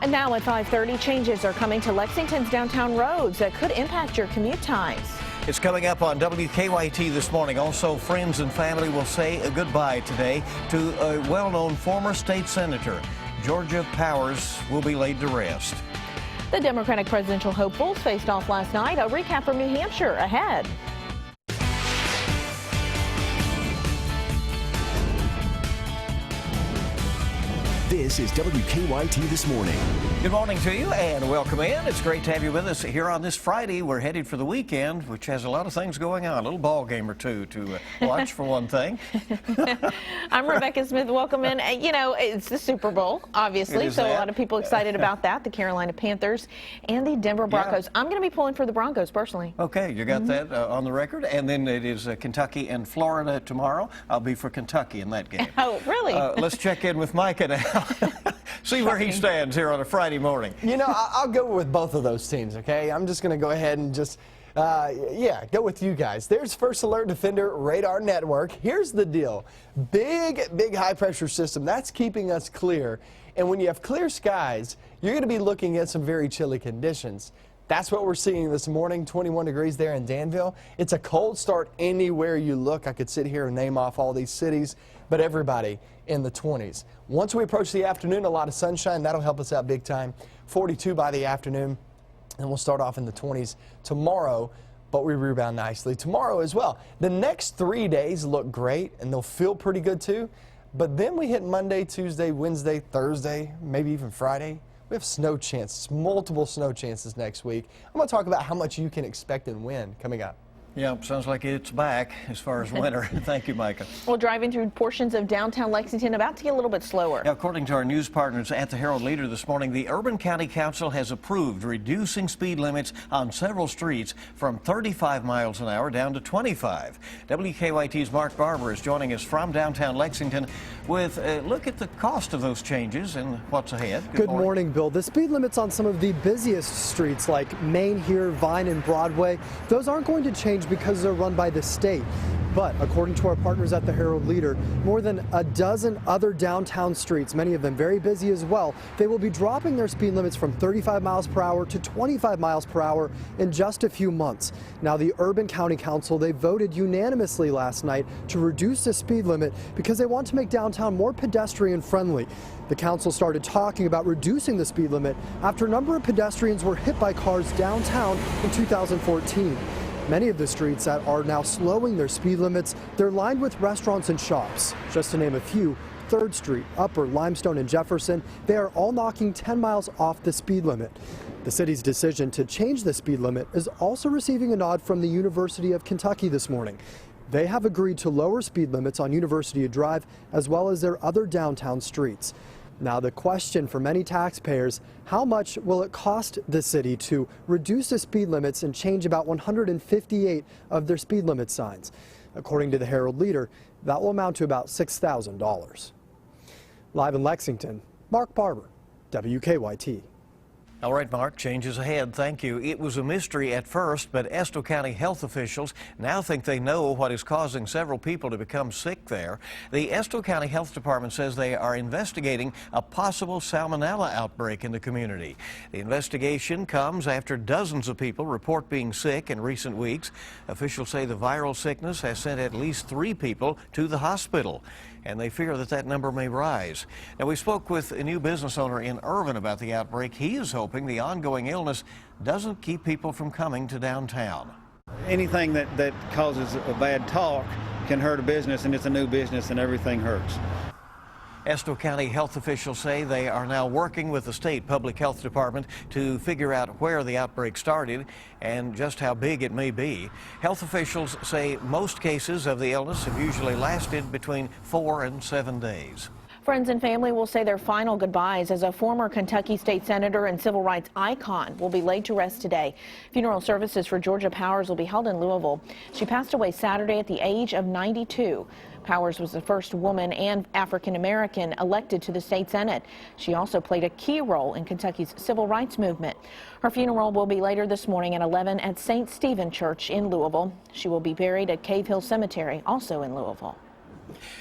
And now at 5:30, changes are coming to Lexington's downtown roads that could impact your commute times. It's coming up on WKYT this morning. Also, friends and family will say a goodbye today to a well-known former state senator. Georgia Powers will be laid to rest. The Democratic presidential hopefuls faced off last night. A recap from New Hampshire ahead. This is WKYT This Morning. Good morning to you and welcome in. It's great to have you with us here on this Friday. We're headed for the weekend, which has a lot of things going on. A little ball game or two to watch for one thing. I'm Rebecca Smith. Welcome in. You know, it's the Super Bowl, obviously, so a lot of people excited about that. The Carolina Panthers and the Denver Broncos. Yeah. I'm going to be pulling for the Broncos personally. Okay, you got that on the record. And then it is Kentucky and Florida tomorrow. I'll be for Kentucky in that game. Oh, really? Let's check in with Micah now. See where he stands here on a Friday morning. You know, I'll go with both of those teams, okay? I'm just going to go ahead and just, go with you guys. There's First Alert Defender Radar Network. Here's the deal. Big high-pressure system. That's keeping us clear. And when you have clear skies, you're going to be looking at some very chilly conditions. That's what we're seeing this morning, 21 degrees there in Danville. It's a cold start anywhere you look. I could sit here and name off all these cities, but everybody in the 20s. Once we approach the afternoon, a lot of sunshine. That'll help us out big time. 42 by the afternoon, and we'll start off in the 20s tomorrow, but we rebound nicely tomorrow as well. The next 3 days look great, and they'll feel pretty good too, but then we hit Monday, Tuesday, Wednesday, Thursday, maybe even Friday. We have snow chances, multiple snow chances next week. I'm going to talk about how much you can expect and when coming up. Yeah, sounds like it's back as far as winter. Thank you, Micah. Well, driving through portions of downtown Lexington about to get a little bit slower. Now, according to our news partners at the Herald Leader this morning, the Urban County Council has approved reducing speed limits on several streets from 35 miles an hour down to 25. WKYT's Mark Barber is joining us from downtown Lexington with a look at the cost of those changes and what's ahead. Good morning, Bill. The speed limits on some of the busiest streets like Main here, Vine, and Broadway, those aren't going to change because they're run by the state. But according to our partners at the Herald Leader, more than a dozen other downtown streets, many of them very busy as well, they will be dropping their speed limits from 35 miles per hour to 25 miles per hour in just a few months. Now, the Urban County Council, they voted unanimously last night to reduce the speed limit because they want to make downtown more pedestrian friendly. The council started talking about reducing the speed limit after a number of pedestrians were hit by cars downtown in 2014. Many of the streets that are now slowing their speed limits, they're lined with restaurants and shops. Just to name a few, 3rd Street, Upper, Limestone, and Jefferson, they are all knocking 10 miles off the speed limit. The city's decision to change the speed limit is also receiving a nod from the University of Kentucky this morning. They have agreed to lower speed limits on University Drive as well as their other downtown streets. Now, the question for many taxpayers, how much will it cost the city to reduce the speed limits and change about 158 of their speed limit signs? According to the Herald Leader, that will amount to about $6,000. Live in Lexington, Mark Barber, WKYT. All right, Mark, changes ahead. Thank you. It was a mystery at first, but Estill County health officials now think they know what is causing several people to become sick there. The Estill County Health Department says they are investigating a possible salmonella outbreak in the community. The investigation comes after dozens of people report being sick in recent weeks. Officials say the viral sickness has sent at least 3 people to the hospital, and they fear that that number may rise. Now, we spoke with a new business owner in Irvin about the outbreak. He is hoping the ongoing illness doesn't keep people from coming to downtown. Anything that causes a bad talk can hurt a business, and it's a new business and everything hurts. Estill County health officials say they are now working with the state public health department to figure out where the outbreak started and just how big it may be. Health officials say most cases of the illness have usually lasted between 4 and 7 days. Friends and family will say their final goodbyes as a former Kentucky state senator and civil rights icon will be laid to rest today. Funeral services for Georgia Powers will be held in Louisville. She passed away Saturday at the age of 92. Powers was the first woman and African-American elected to the state Senate. She also played a key role in Kentucky's civil rights movement. Her funeral will be later this morning at 11 at St. Stephen Church in Louisville. She will be buried at Cave Hill Cemetery, also in Louisville.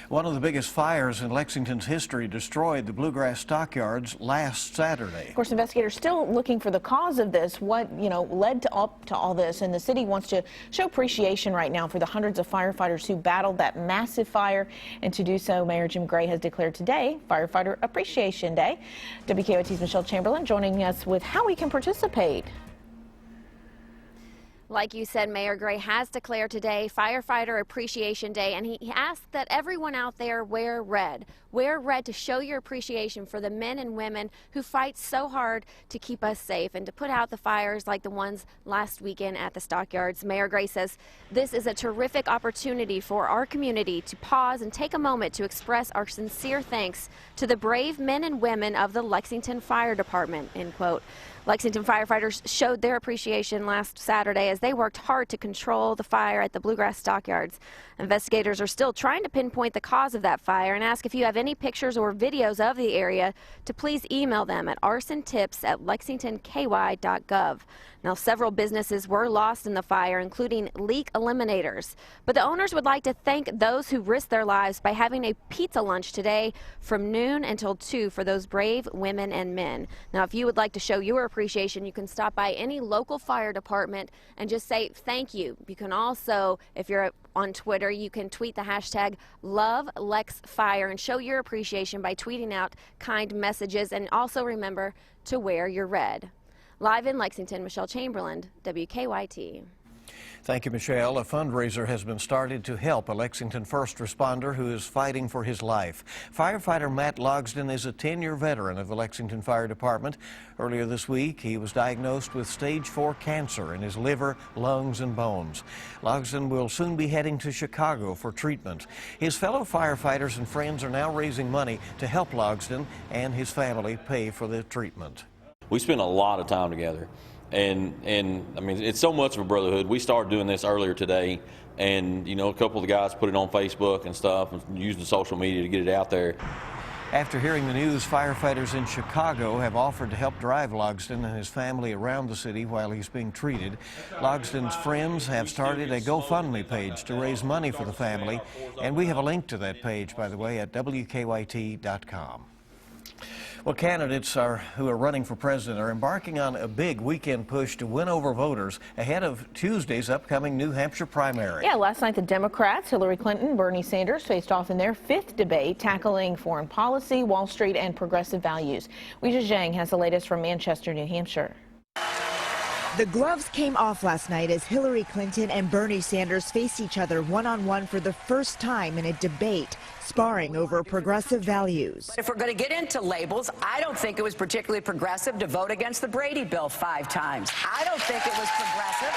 One of the biggest fires in Lexington's history destroyed the Bluegrass Stockyards last Saturday. Of course, investigators still looking for the cause of this, what, led up to all this, and the city wants to show appreciation right now for the hundreds of firefighters who battled that massive fire, and to do so, Mayor Jim Gray has declared today Firefighter Appreciation Day. WKYT's Michelle Chamberlain joining us with how we can participate. Like you said, Mayor Gray has declared today Firefighter Appreciation Day, and he asked that everyone out there wear red. Wear red to show your appreciation for the men and women who fight so hard to keep us safe and to put out the fires like the ones last weekend at the Stockyards. Mayor Gray says this is a terrific opportunity for our community to pause and take a moment to express our sincere thanks to the brave men and women of the Lexington Fire Department, end quote. Lexington firefighters showed their appreciation last Saturday as they worked hard to control the fire at the Bluegrass Stockyards. Investigators are still trying to pinpoint the cause of that fire and ask if you have any pictures or videos of the area to please email them at arsontips@lexingtonky.gov. Now, several businesses were lost in the fire, including Leak Eliminators. But the owners would like to thank those who risked their lives by having a pizza lunch today from noon until 2 for those brave women and men. Now, if you would like to show your appreciation, you can stop by any local fire department and just say thank you. You can also, if you're on Twitter, you can tweet the hashtag #LexFire and show your appreciation by tweeting out kind messages, and also remember to wear your red. Live in Lexington, Michelle Chamberlain, WKYT. Thank you, Michelle. A fundraiser has been started to help a Lexington first responder who is fighting for his life. Firefighter Matt Logsden is a 10-year veteran of the Lexington Fire Department. Earlier this week, he was diagnosed with stage 4 cancer in his liver, lungs, and bones. Logsden will soon be heading to Chicago for treatment. His fellow firefighters and friends are now raising money to help Logsden and his family pay for the treatment. We spend a lot of time together. And I mean, it's so much of a brotherhood. We started doing this earlier today, and a couple of the guys put it on Facebook and stuff and using social media to get it out there. After hearing the news, firefighters in Chicago have offered to help drive Logsden and his family around the city while he's being treated. Logsden's friends have started a GoFundMe page to raise money for the family, and we have a link to that page, by the way, at WKYT.com. Well, candidates who are running for president are embarking on a big weekend push to win over voters ahead of Tuesday's upcoming New Hampshire primary. Yeah, last night the Democrats, Hillary Clinton and Bernie Sanders, faced off in their 5th debate, tackling foreign policy, Wall Street, and progressive values. Weijia Zhang has the latest from Manchester, New Hampshire. The gloves came off last night as Hillary Clinton and Bernie Sanders faced each other one-on-one for the first time in a debate, sparring over progressive values. If we're going to get into labels, I don't think it was particularly progressive to vote against the Brady bill 5 times. I don't think it was progressive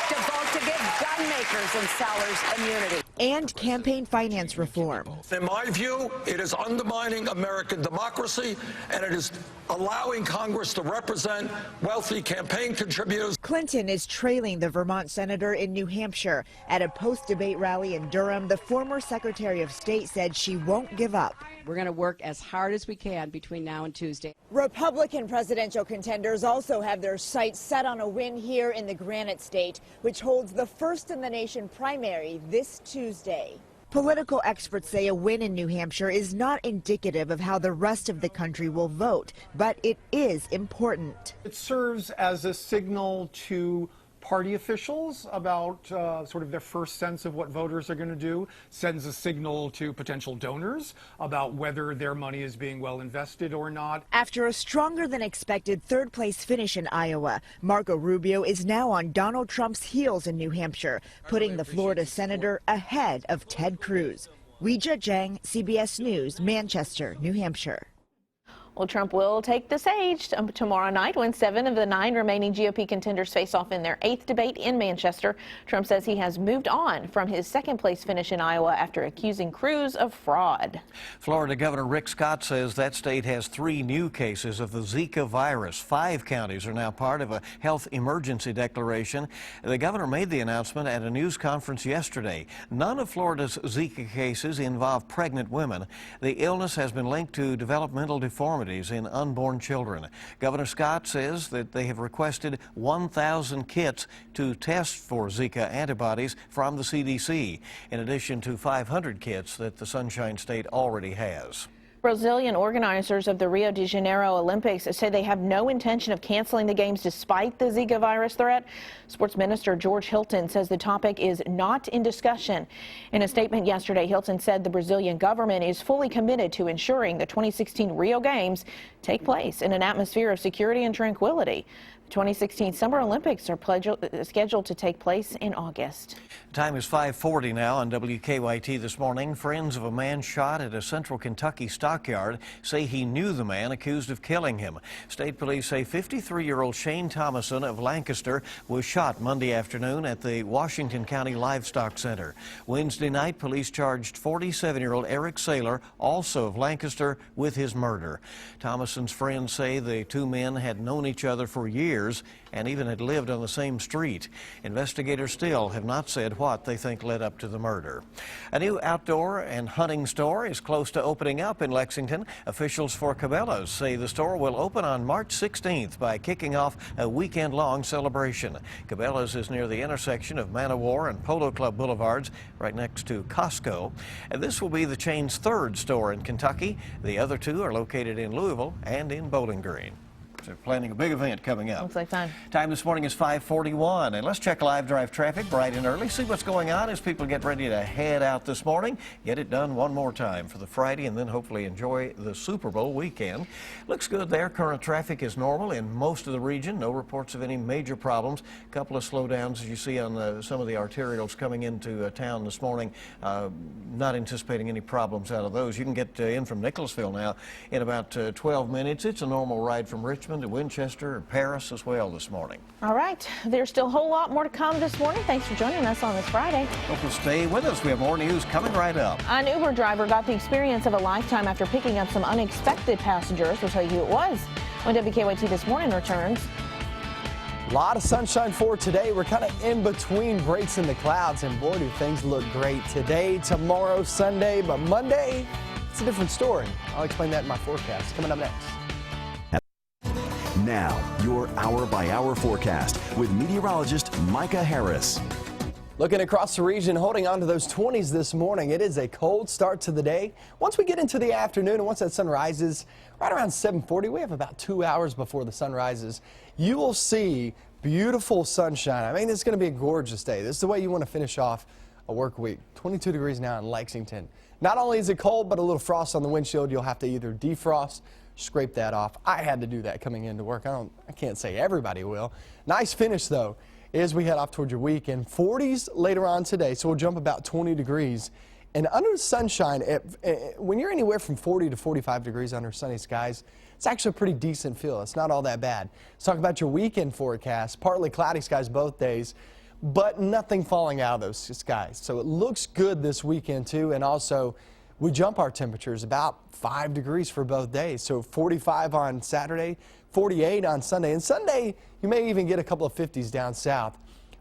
to vote to give gun makers and sellers immunity. And campaign finance reform. In my view, it is undermining American democracy, and it is allowing Congress to represent wealthy campaign contributors. Clinton is trailing the Vermont senator in New Hampshire. At a post-debate rally in Durham, the former Secretary of State said she won't give up. We're going to work as hard as we can between now and Tuesday. Republican presidential contenders also have their sights set on a win here in the Granite State, which holds the first-in-the-nation primary this Tuesday. Political experts say a win in New Hampshire is not indicative of how the rest of the country will vote, but it is important. It serves as a signal to party officials about sort of their first sense of what voters are going to do, sends a signal to potential donors about whether their money is being well invested or not. After a stronger than expected third-place finish in Iowa, Marco Rubio is now on Donald Trump's heels in New Hampshire, putting the Florida senator ahead of Ted Cruz. Weijia Zhang, CBS News, Manchester, New Hampshire. Well, Trump will take the stage tomorrow night when 7 of the 9 remaining GOP contenders face off in their 8th debate in Manchester. Trump says he has moved on from his second-place finish in Iowa after accusing Cruz of fraud. Florida Governor Rick Scott says that state has 3 new cases of the Zika virus. 5 counties are now part of a health emergency declaration. The governor made the announcement at a news conference yesterday. None of Florida's Zika cases involve pregnant women. The illness has been linked to developmental deformities abnormalities in unborn children. Governor Scott says that they have requested 1,000 kits to test for Zika antibodies from the CDC, in addition to 500 kits that the Sunshine State already has. Brazilian organizers of the Rio de Janeiro Olympics say they have no intention of canceling the games despite the Zika virus threat. Sports Minister George Hilton says the topic is not in discussion. In a statement yesterday, Hilton said the Brazilian government is fully committed to ensuring the 2016 Rio Games take place in an atmosphere of security and tranquility. The 2016 Summer Olympics are scheduled to take place in August. Time is 5:40 now on WKYT this morning. Friends of a man shot at a Central Kentucky stockyard say he knew the man accused of killing him. State police say 53-year-old Shane Thomason of Lancaster was shot Monday afternoon at the Washington County Livestock Center. Wednesday night, police charged 47-year-old Eric Saylor, also of Lancaster, with his murder. Thomason's friends say the two men had known each other for years and even had lived on the same street. Investigators still have not said what they think led up to the murder. A new outdoor and hunting store is close to opening up in Lexington. Officials for Cabela's say the store will open on March 16th by kicking off a weekend-long celebration. Cabela's is near the intersection of Man o' War and Polo Club Boulevards, right next to Costco. And this will be the chain's third store in Kentucky. The other two are located in Louisville and in Bowling Green. They're planning a big event coming up. Looks like fun. Time this morning is 5:41, and let's check live drive traffic bright and early. See what's going on as people get ready to head out this morning. Get it done one more time for the Friday, and then hopefully enjoy the Super Bowl weekend. Looks good there. Current traffic is normal in most of the region. No reports of any major problems. A couple of slowdowns as you see on some of the arterials coming into town this morning. Not anticipating any problems out of those. You can get in from Nicholasville now in about 12 minutes. It's a normal ride from Richmond to Winchester and Paris as well this morning. All right. There's still a whole lot more to come this morning. Thanks for joining us on this Friday. Hope you'll stay with us. We have more news coming right up. An Uber driver got the experience of a lifetime after picking up some unexpected passengers. We'll tell you who it was when WKYT This Morning returns. A lot of sunshine for today. We're kind of in between breaks in the clouds, and boy, do things look great today, tomorrow, Sunday, but Monday, it's a different story. I'll explain that in my forecast coming up next. Now, your hour-by-hour forecast with meteorologist Micah Harris. Looking across the region, holding on to those 20s this morning. It is a cold start to the day. Once we get into the afternoon and once that sun rises, right around 7:40, we have about 2 hours before the sun rises, you will see beautiful sunshine. I mean, it's going to be a gorgeous day. This is the way you want to finish off a work week. 22 degrees now in Lexington. Not only is it cold, but a little frost on the windshield. You'll have to either defrost, scrape that off. I had to do that coming into work. I can't say everybody will. Nice finish though as we head off towards your weekend. 40s later on today, so we'll jump about 20 degrees. And under the sunshine, when you're anywhere from 40 to 45 degrees under sunny skies, it's actually a pretty decent feel. It's not all that bad. Let's talk about your weekend forecast. Partly cloudy skies both days, but nothing falling out of those skies. So it looks good this weekend too, and also we jump our temperatures about 5 degrees for both days. So 45 on Saturday, 48 on Sunday. And Sunday, you may even get a couple of 50s down south.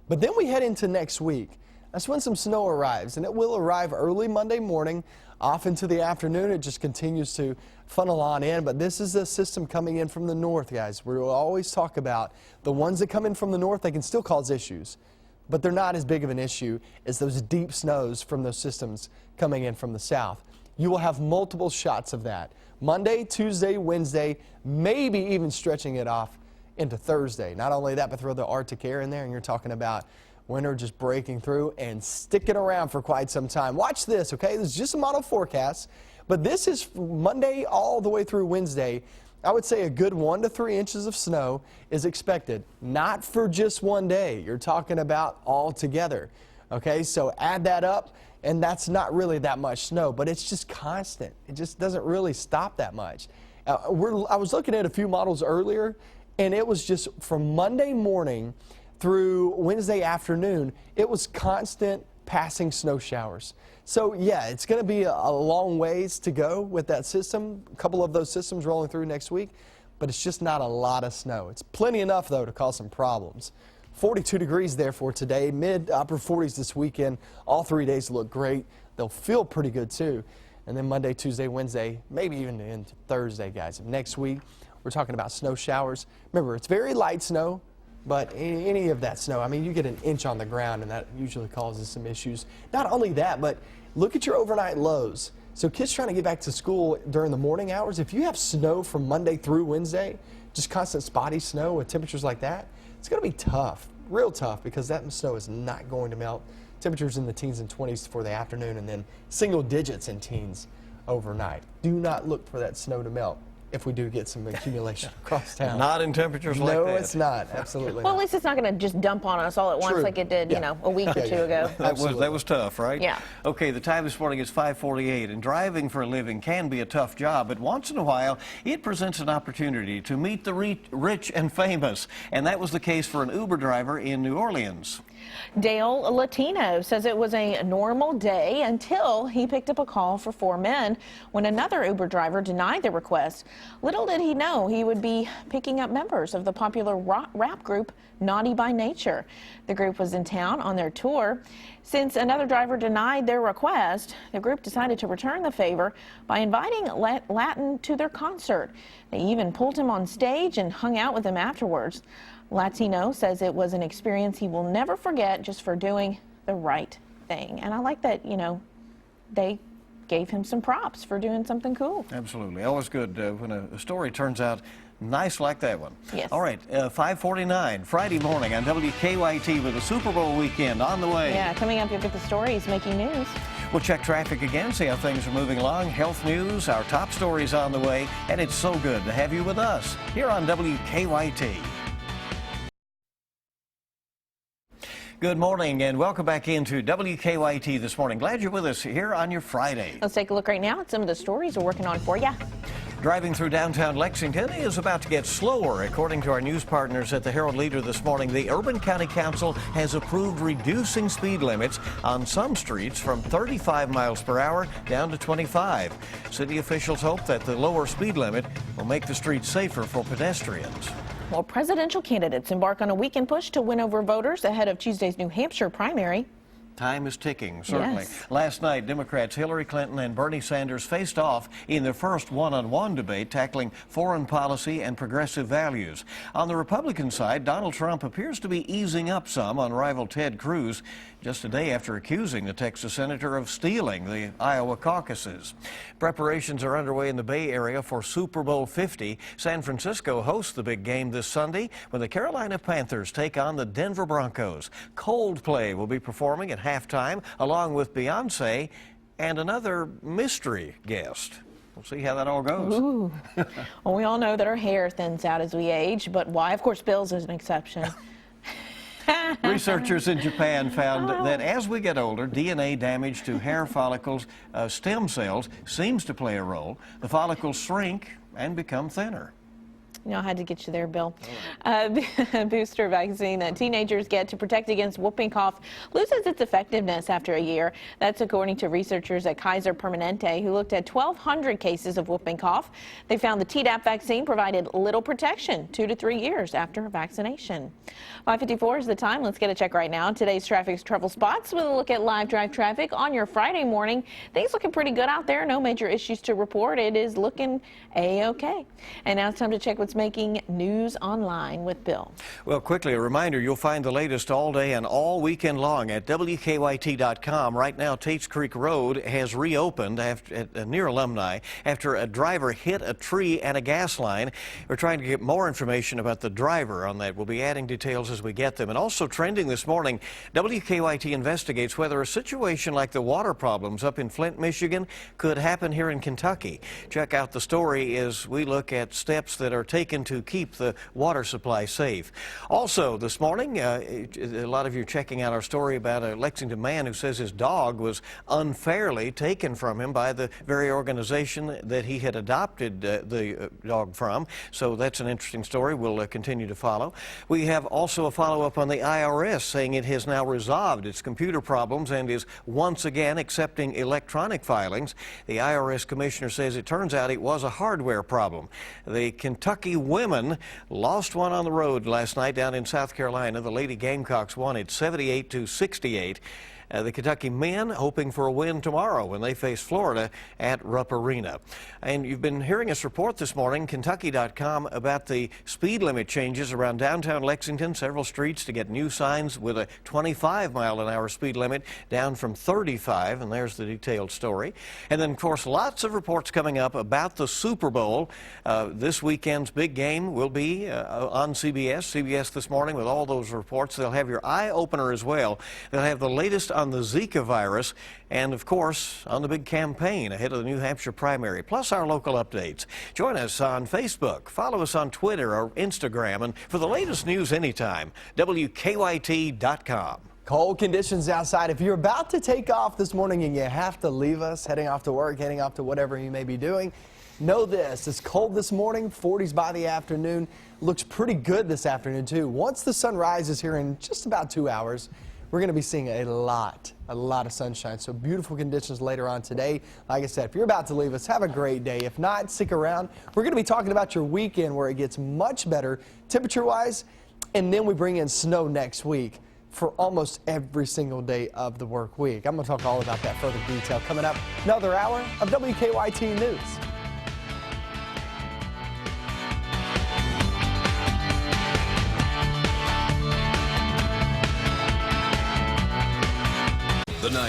But then we head into next week. That's when some snow arrives, and it will arrive early Monday morning, off into the afternoon. It just continues to funnel on in. But this is a system coming in from the north, guys. We'll always talk about the ones that come in from the north. They can still cause issues, but they're not as big of an issue as those deep snows from those systems coming in from the south. You will have multiple shots of that. Monday, Tuesday, Wednesday, maybe even stretching it off into Thursday. Not only that, but throw the Arctic air in there, and you're talking about winter just breaking through and sticking around for quite some time. Watch this, okay? This is just a model forecast, but this is Monday all the way through Wednesday. I would say a good 1 to 3 inches of snow is expected, not for just one day. You're talking about all together, okay? So add that up, and that's not really that much snow, but it's just constant. It just doesn't really stop that much. I was looking at a few models earlier, and it was just from Monday morning through Wednesday afternoon, it was constant passing snow showers. So yeah, it's going to be a long ways to go with that system. A couple of those systems rolling through next week, but it's just not a lot of snow. It's plenty enough though to cause some problems. 42 degrees there for today, mid upper 40s this weekend. All 3 days look great. They'll feel pretty good too. And then Monday, Tuesday, Wednesday, maybe even into Thursday, guys. Next week, we're talking about snow showers. Remember, it's very light snow, but any of that snow, I mean, you get an inch on the ground, and that usually causes some issues. Not only that, but look at your overnight lows. So kids trying to get back to school during the morning hours, if you have snow from Monday through Wednesday, just constant spotty snow with temperatures like that, it's going to be tough, real tough, because that snow is not going to melt. Temperatures in the teens and 20s for the afternoon, and then single digits in teens overnight. Do not look for that snow to melt if we do get some accumulation across town. Not in temperatures like that. No, it's not. Absolutely Well, not. at least it's not going to just dump on us all at once like it did, you know, a week or two ago. That was tough, right? Yeah. Okay, the time this morning is 5:48, and driving for a living can be a tough job, but once in a while, it presents an opportunity to meet the rich and famous, and that was the case for an Uber driver in New Orleans. Dale Latino says it was a normal day until he picked up a call for 4 men when another Uber driver denied the request. Little did he know he would be picking up members of the popular rap group Naughty by Nature. The group was in town on their tour. Since another driver denied their request, the group decided to return the favor by inviting Latin to their concert. They even pulled him on stage and hung out with him afterwards. Latino says it was an experience he will never forget just for doing the right thing. And I like that, you know, they gave him some props for doing something cool. Absolutely. Always good when a story turns out nice like that one. Yes. All right, 5:49, Friday morning on WKYT with the Super Bowl weekend on the way. Yeah, coming up, you'll get the stories making news. We'll check traffic again, see how things are moving along, health news, our top stories on the way, and it's so good to have you with us here on WKYT. Good morning and welcome back into WKYT this morning. Glad you're with us here on your Friday. Let's take a look right now at some of the stories we're working on for you. Driving through downtown Lexington is about to get slower. According to our news partners at the Herald Leader this morning, the Urban County Council has approved reducing speed limits on some streets from 35 miles per hour down to 25. City officials hope that the lower speed limit will make the streets safer for pedestrians. Well, presidential candidates embark on a weekend push to win over voters ahead of Tuesday's New Hampshire primary. Time is ticking, certainly. Yes. Last night, Democrats Hillary Clinton and Bernie Sanders faced off in their first one-on-one debate, tackling foreign policy and progressive values. On the Republican side, Donald Trump appears to be easing up some on rival Ted Cruz, just a day after accusing the Texas senator of stealing the Iowa caucuses. Preparations are underway in the Bay Area for Super Bowl 50. San Francisco hosts the big game this Sunday when the Carolina Panthers take on the Denver Broncos. Coldplay will be performing at halftime along with Beyonce and another mystery guest. We'll see how that all goes. Ooh. Well, we all know that our hair thins out as we age, but why? Of course, Bill's is an exception. Researchers in Japan found that as we get older, DNA damage to hair follicles, stem cells, seems to play a role. The follicles shrink and become thinner. You know, I had to get you there, Bill. Booster vaccine that teenagers get to protect against whooping cough loses its effectiveness after a year. That's according to researchers at Kaiser Permanente, who looked at 1,200 cases of whooping cough. They found the Tdap vaccine provided little protection 2 to 3 years after vaccination. 5:54 is the time. Let's get a check right now. Today's traffic trouble spots with a look at live drive traffic on your Friday morning. Things looking pretty good out there. No major issues to report. It is looking A-OK. And now it's time to check what's making news online with Bill. Well, quickly, a reminder, you'll find the latest all day and all weekend long at WKYT.com. Right now, Tates Creek Road has reopened near Alumni after a driver hit a tree and a gas line. We're trying to get more information about the driver on that. We'll be adding details as we get them. And also trending this morning, WKYT investigates whether a situation like the water problems up in Flint, Michigan could happen here in Kentucky. Check out the story as we look at steps that are taken to keep the water supply safe. Also this morning, a lot of you checking out our story about a Lexington man who says his dog was unfairly taken from him by the very organization that he had adopted the dog from. So that's an interesting story we'll continue to follow. We have also a follow-up on the IRS saying it has now resolved its computer problems and is once again accepting electronic filings. The IRS commissioner says it turns out it was a hardware problem. The Kentucky women lost one on the road last night down in South Carolina. The Lady Gamecocks won it 78-68. The Kentucky men hoping for a win tomorrow when they face Florida at Rupp Arena. And you've been hearing us report this morning, Kentucky.com, about the speed limit changes around downtown Lexington. Several streets to get new signs with a 25-mile-an-hour speed limit down from 35, and there's the detailed story. And then, of course, lots of reports coming up about the Super Bowl. This weekend's big game will be on CBS this morning with all those reports. They'll have your eye opener as well. They'll have the latest on the Zika virus and, of course, on the big campaign ahead of the New Hampshire primary, plus our local updates. Join us on Facebook, follow us on Twitter or Instagram, and for the latest news anytime, WKYT.com. Cold conditions outside. If you're about to take off this morning and you have to leave us, heading off to work, heading off to whatever you may be doing, know this. It's cold this morning, 40s by the afternoon. Looks pretty good this afternoon, too. Once the sun rises here in just about 2 hours, we're going to be seeing a lot of sunshine. So beautiful conditions later on today. Like I said, if you're about to leave us, have a great day. If not, stick around. We're going to be talking about your weekend where it gets much better temperature-wise, and then we bring in snow next week for almost every single day of the work week. I'm going to talk all about that further detail coming up. Another hour of WKYT News. The night.